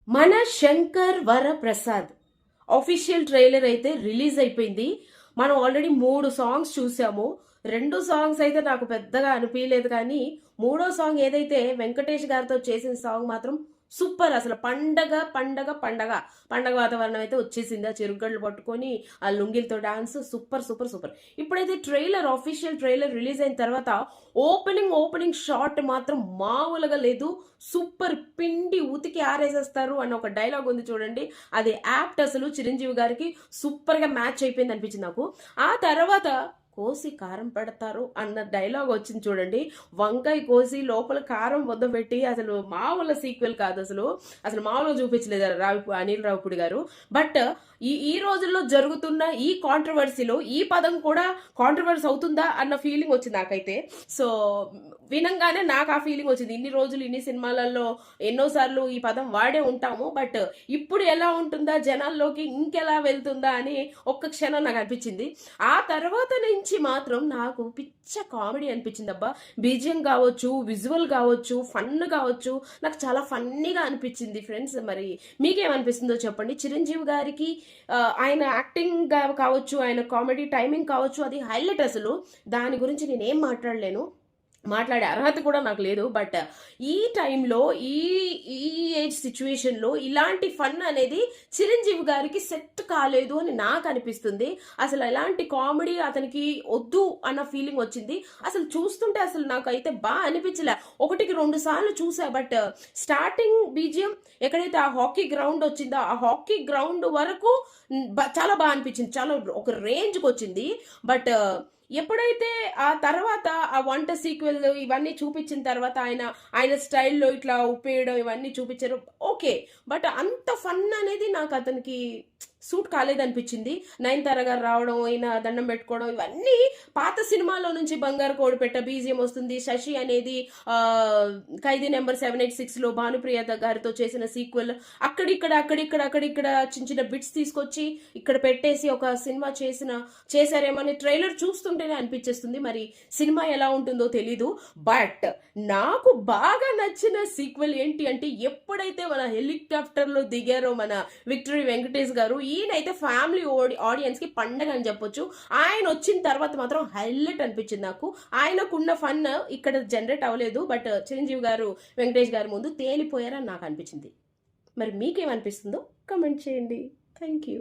మన Shankar Varaprasad official trailer అయితే release అయిపోయింది. మనం ఆల్రెడీ 3 సాంగ్స్ చూసాము. 2 సాంగ్స్ అయితే నాకు పెద్దగా అనిపించలేదు, కానీ మూడో సాంగ్ ఏదైతే వెంకటేష్ గారితో చేసిన సాంగ్ మాత్రం సూపర్. అసలు పండగ పండగ పండగ పండగ వాతావరణం అయితే వచ్చేసింది. ఆ చెరుగడ్లు పట్టుకొని ఆ లుంగిలతో డాన్స్ సూపర్ సూపర్ సూపర్. ఇప్పుడైతే ఆఫీషియల్ ట్రైలర్ రిలీజ్ అయిన తర్వాత ఓపెనింగ్ షాట్ మాత్రం మామూలుగా లేదు. సూపర్, పిండి ఉతికి ఆరేసేస్తారు అన్న ఒక డైలాగ్ ఉంది చూడండి, అది యాప్ట్. అసలు చిరంజీవి గారికి సూపర్ గా మ్యాచ్ అయిపోయింది అనిపించింది నాకు. ఆ తర్వాత కోసి కారం పెడతారు అన్న డైలాగ్ వచ్చింది చూడండి, వంకాయ కోసి లోపల కారం పెట్టి అసలు మామూలు సీక్వెల్ కాదు. అసలు అసలు మామూలుగా చూపించలేదు అనిల్ రావిపూడి గారు. బట్ ఈ రోజుల్లో జరుగుతున్న ఈ కాంట్రవర్సీలో ఈ పదం కూడా కాంట్రవర్సీ అవుతుందా అన్న ఫీలింగ్ వచ్చింది నాకైతే. సో వినంగానే నాకు ఆ ఫీలింగ్ వచ్చింది. ఇన్ని రోజులు ఇన్ని సినిమాలలో ఎన్నోసార్లు ఈ పదం వాడే ఉంటాము, బట్ ఇప్పుడు ఎలా ఉంటుందా జనాల్లోకి, ఇంకెలా వెళ్తుందా అని ఒక్క క్షణం నాకు అనిపించింది. ఆ తర్వాత నుంచి మాత్రం నాకు పిచ్చ కామెడీ అనిపించింది అబ్బా. బీజియం కావచ్చు, విజువల్ కావచ్చు, ఫన్ కావచ్చు, నాకు చాలా ఫన్నీగా అనిపించింది ఫ్రెండ్స్. మరి మీకేమనిపిస్తుందో చెప్పండి. చిరంజీవి గారికి ఆయన యాక్టింగ్ కావచ్చు, ఆయన కామెడీ టైమింగ్ కావచ్చు, అది హైలైట్. అసలు దాని గురించి నేనేం మాట్లాడే అర్హత కూడా నాకు లేదు. బట్ ఈ టైంలో ఈ ఏజ్ సిచ్యువేషన్లో ఇలాంటి ఫన్ అనేది చిరంజీవి గారికి సెట్ కాలేదు అని నాకు అనిపిస్తుంది. అసలు ఎలాంటి కామెడీ అతనికి వద్దు అన్న ఫీలింగ్ వచ్చింది. అసలు చూస్తుంటే అసలు నాకైతే బాగా అనిపించలే. 1-2 సార్లు చూసా, బట్ స్టార్టింగ్ బీజియం ఎక్కడైతే ఆ హాకీ గ్రౌండ్ వచ్చిందో ఆ హాకీ గ్రౌండ్ వరకు చాలా బాగా అనిపించింది, చాలా ఒక రేంజ్కి వచ్చింది. బట్ ఎప్పుడైతే ఆ తర్వాత ఆ వంట సీక్వెల్ ఇవన్నీ చూపించిన తర్వాత ఆయన స్టైల్లో ఇట్లా ఉప్పేయడం ఇవన్నీ చూపించారు, ఓకే. బట్ అంత ఫన్ అనేది నాకు అతనికి సూట్ కాలేదనిపించింది. నయనతార గారు రావడం, అయినా దండం పెట్టుకోవడం, ఇవన్నీ పాత సినిమాలో నుంచి బంగారు కోడి పెట్ట బీజియం వస్తుంది. శశి అనేది ఖైదీ నెంబర్ 786 లో భానుప్రియ గారితో చేసిన సీక్వెల్, అక్కడిక్కడ చిన్న చిన్న బిట్స్ తీసుకొచ్చి ఇక్కడ పెట్టేసి ఒక సినిమా చేశారేమని ట్రైలర్ చూస్తుంటేనే అనిపించేస్తుంది. మరి సినిమా ఎలా ఉంటుందో తెలీదు. బట్ నాకు బాగా నచ్చిన సీక్వెల్ ఏంటి అంటే, ఎప్పుడైతే మన హెలికాప్టర్ లో దిగారో మన విక్టరీ వెంకటేష్ గారు, ఈయనైతే ఫ్యామిలీ ఆడియన్స్ కి పండగ అని చెప్పొచ్చు. ఆయన వచ్చిన తర్వాత మాత్రం హైలైట్ అనిపించింది నాకు. ఆయనకున్న ఫన్ ఇక్కడ జనరేట్ అవ్వలేదు, బట్ చిరంజీవి గారు వెంకటేష్ గారి ముందు తేలిపోయారని నాకు అనిపించింది. మరి మీకేమనిపిస్తుందో కమెంట్ చేయండి. Thank you.